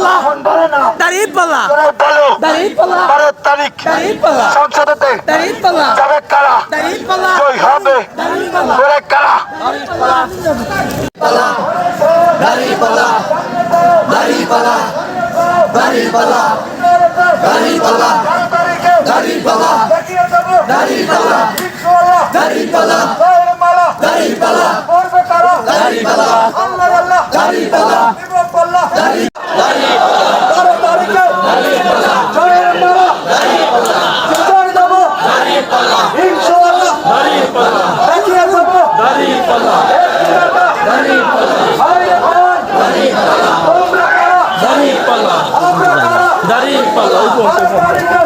পাল্লা দাঁড়িয়ে পাল্লা দাঁড়িয়ে পাল্লা 12 তারিখ দাঁড়িয়ে পাল্লা সংসদেতে দাঁড়িয়ে পাল্লা যাবে কারা দাঁড়িয়ে পাল্লা জয় হবে দাঁড়িয়ে পাল্লা করে কারা দাঁড়িয়ে পাল্লা দাঁড়িয়ে পাল্লা দাঁড়িয়ে পাল্লা দাঁড়িয়ে পাল্লা দাঁড়িয়ে পাল্লা দাঁড়িয়ে পাল্লা দাঁড়িয়ে পাল্লা দাঁড়িয়ে পাল্লা দাঁড়িয়ে পাল্লা দাঁড়িয়ে পাল্লা দাঁড়িয়ে দাঁড়িয়ে পাল্লা